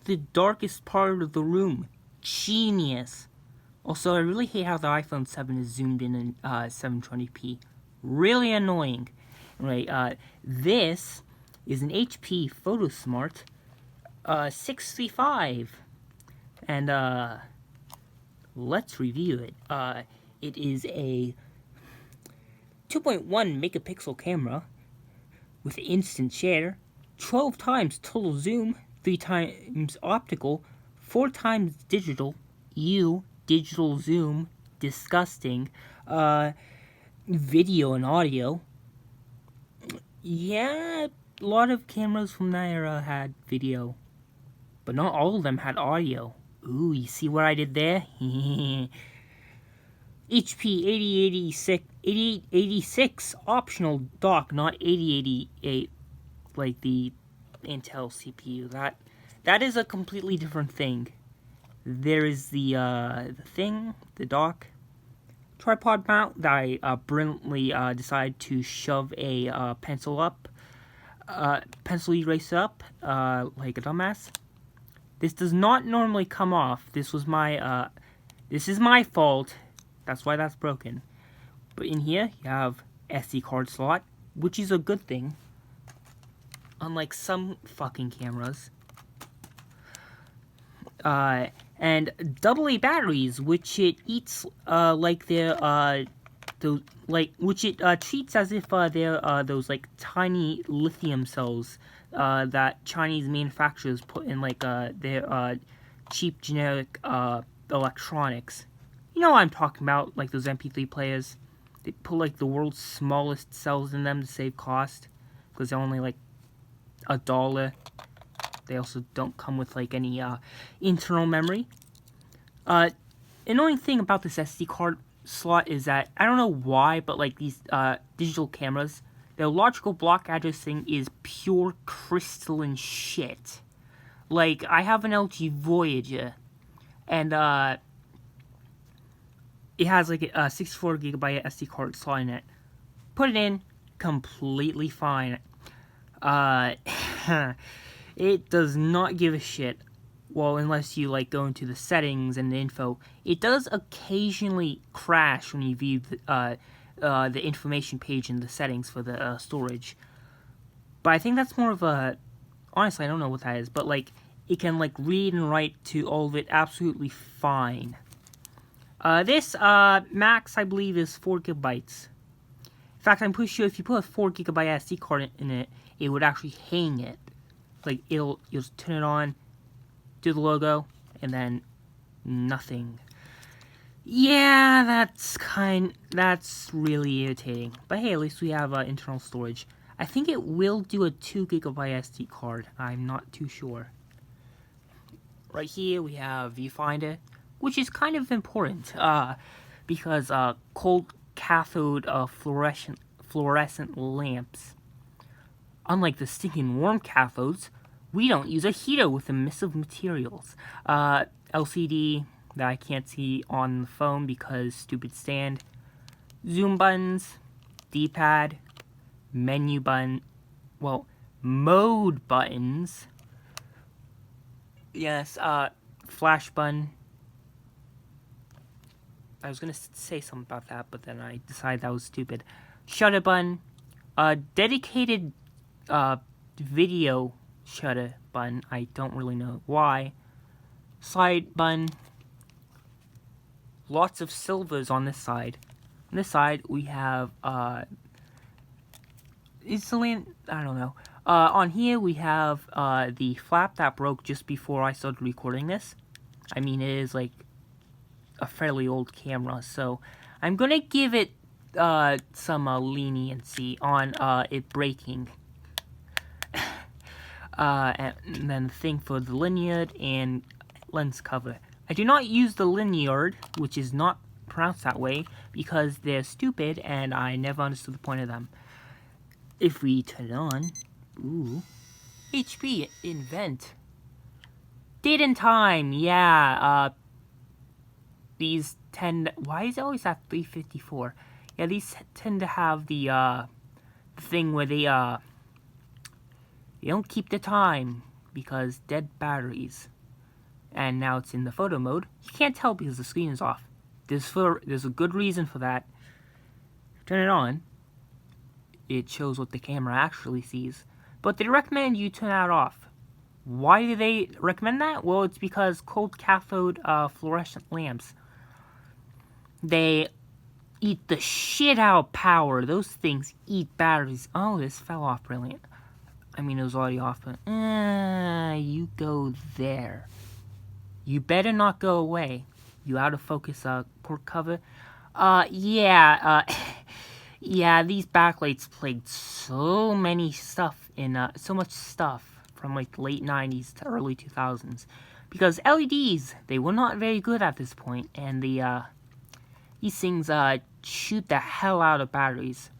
the darkest part of the room. Genius. Also, I really hate how the iPhone 7 is zoomed in 720p. Really annoying. Right, this is an HP photosmart 635. And, let's review it. It is a 2.1 megapixel camera with instant shutter, 12 times total zoom, 3 times optical, 4 times digital, digital zoom, disgusting, video and audio. Yeah, a lot of cameras from that era had video, but not all of them had audio. Ooh, you see what I did there? HP 8086 optional dock, not 8088 like the Intel CPU. That is a completely different thing. There is the dock, tripod mount that I brilliantly decided to shove a pencil eraser up like a dumbass. This does not normally come off. This is my fault. That's why that's broken. But in here, you have SD card slot, which is a good thing. Unlike some fucking cameras. And AA batteries, which it eats like they're which it treats as if they're those like tiny lithium cells that Chinese manufacturers put in like their cheap generic electronics. You know what I'm talking about, like those MP3 players. They put like the world's smallest cells in them to save cost, because they're only like $1. They also don't come with like any internal memory. Annoying thing about this SD card slot is that I don't know why, but like these digital cameras, their logical block addressing is pure crystalline shit. Like I have an LG Voyager, and it has like a 64GB SD card slot in it. Put it in, completely fine. It does not give a shit. Well, unless you like go into the settings and the info. It does occasionally crash when you view the information page in the settings for the storage. But I think that's more of a... Honestly, I don't know what that is. But like, it can like read and write to all of it absolutely fine. This max, I believe, is 4GB. In fact, I'm pretty sure if you put a 4GB SD card in it, it would actually hang it. Like, you'll just turn it on, do the logo, and then nothing. Yeah, that's really irritating. But hey, at least we have internal storage. I think it will do a 2GB SD card. I'm not too sure. Right here, we have viewfinder, which is kind of important, because cold cathode fluorescent lamps, unlike the stinking warm cathodes, we don't use a heater with emissive materials. LCD that I can't see on the phone because stupid stand. Zoom buttons, D-pad, menu button, well, mode buttons. Yes, flash button. I was gonna say something about that, but then I decided that was stupid. Shutter button, dedicated video shutter button. I don't really know why. Slide button. Lots of silvers on this side. On this side, we have I don't know. On here, we have the flap that broke just before I started recording this. I mean, it is like a fairly old camera, so I'm gonna give it some leniency on it breaking. And then the thing for the lanyard and lens cover. I do not use the lanyard, which is not pronounced that way, because they're stupid and I never understood the point of them. If we turn it on, ooh, HP invent. Date and time, yeah, these tend, why is it always at 354? Yeah, these tend to have the thing where they don't keep the time, because dead batteries. and now it's in the photo mode. You can't tell because the screen is off. There's a good reason for that. Turn it on. It shows what the camera actually sees. But they recommend you turn that off. Why do they recommend that? Well, it's because cold cathode fluorescent lamps, they eat the shit out of power. Those things eat batteries. Oh, this fell off. Brilliant. I mean, it was already off, but you go there. You better not go away. You out of focus port cover. Yeah, these backlights played so many stuff in so much stuff from like late 90s to early 2000s, because LEDs, they were not very good at this point, and these things shoot the hell out of batteries.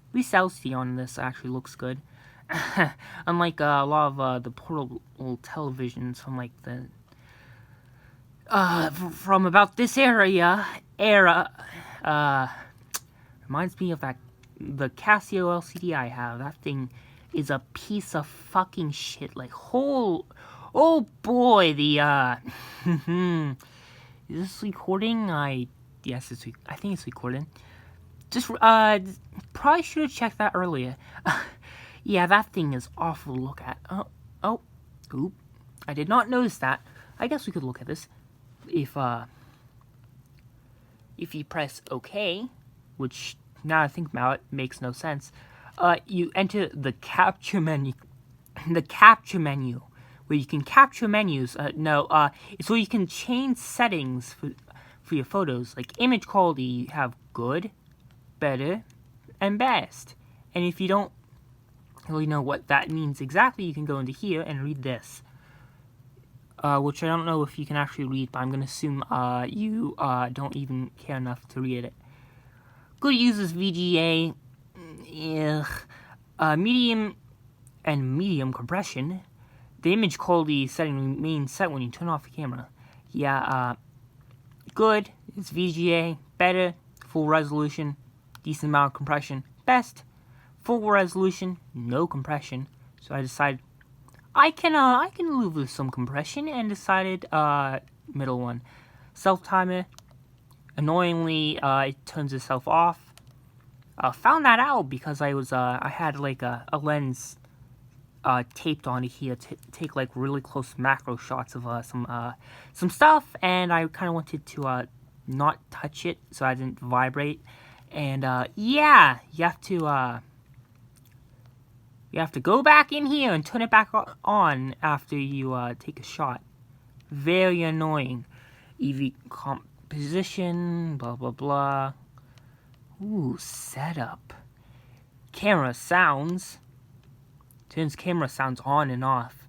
At least LCD on this actually looks good. Unlike a lot of the portable televisions from like the from about this era, reminds me of the Casio LCD I have. That thing is a piece of fucking shit. Like, oh boy, the is this recording? Yes, I think it's recording. Just probably should have checked that earlier. Yeah, that thing is awful to look at. Oop, I did not notice that. I guess we could look at this. If you press OK, which now I think about it makes no sense, you enter the capture menu. The capture menu, where you can capture menus. It's where you can change settings for your photos. Like image quality, you have good, better, and best. And if you don't really know what that means exactly, you can go into here and read this. Which I don't know if you can actually read, but I'm going to assume you don't even care enough to read it. Good uses VGA, medium and medium compression. The image quality setting remains set when you turn off the camera. Good is VGA, better, full resolution, decent amount of compression. Best, full resolution, no compression. So I decided I can live with some compression and decided middle one. Self timer. Annoyingly, it turns itself off. Found that out because I had like a lens taped onto here to take like really close macro shots of some stuff, and I kind of wanted to not touch it so I didn't vibrate. And yeah, you have to go back in here and turn it back on after you take a shot. Very annoying. EV composition, blah blah blah. Ooh, setup. Camera sounds. Turns camera sounds on and off.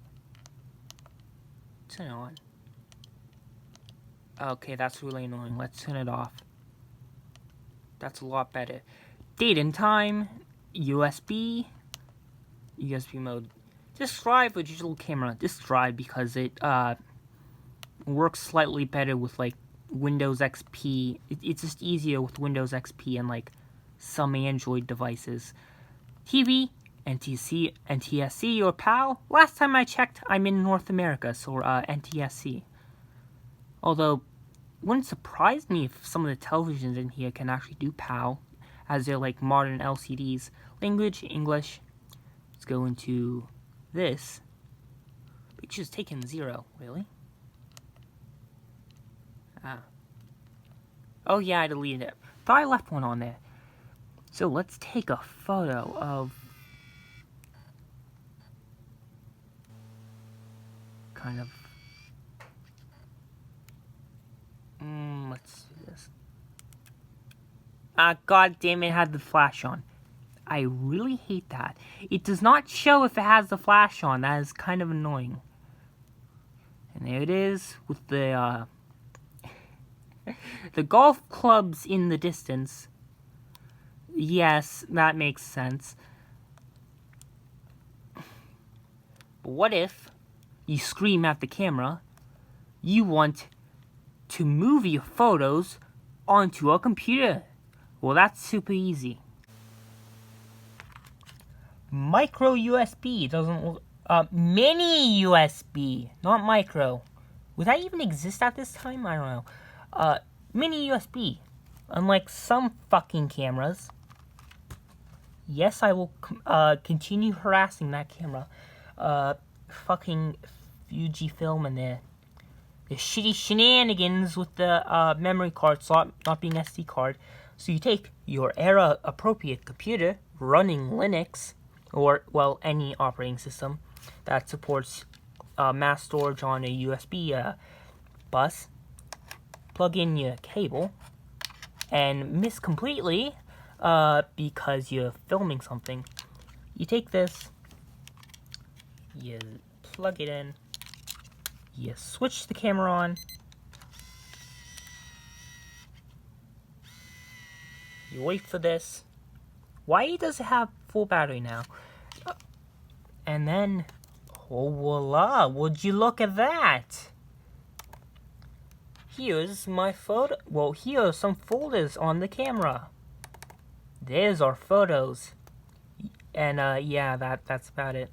Turn it on. Okay, that's really annoying. Let's turn it off. That's a lot better. Date and time. USB mode. Disk drive or digital camera. Disk drive because it works slightly better with like Windows XP. It's just easier with Windows XP and like some Android devices. TV, NTSC or PAL. Last time I checked, I'm in North America, so NTSC. Although, wouldn't surprise me if some of the televisions in here can actually do PAL, as they're like modern LCDs. Language, English. Let's go into this. Picture's taken 0, really? Oh yeah, I deleted it. Thought I left one on there. So let's take a photo of kind of let's do this. God damn it, had the flash on. I really hate that. It does not show if it has the flash on. That is kind of annoying. And there it is with the the golf clubs in the distance. Yes, that makes sense. But what if you scream at the camera, you want to move your photos onto a computer? Well, that's super easy. Micro USB doesn't look... mini USB, not micro. Would that even exist at this time? I don't know. Mini USB. Unlike some fucking cameras. Yes, I will continue harassing that camera. Fucking Fujifilm and the shitty shenanigans with the memory card slot not being SD card. So you take your era-appropriate computer running Linux, or, well, any operating system that supports mass storage on a USB bus, plug in your cable, and miss completely because you're filming something. You take this, you plug it in, you switch the camera on, you wait for this. Why does it have full battery now? And then, oh voila, would you look at that? Here's my photo. Well, here are some folders on the camera. There's our photos. And yeah, that's about it.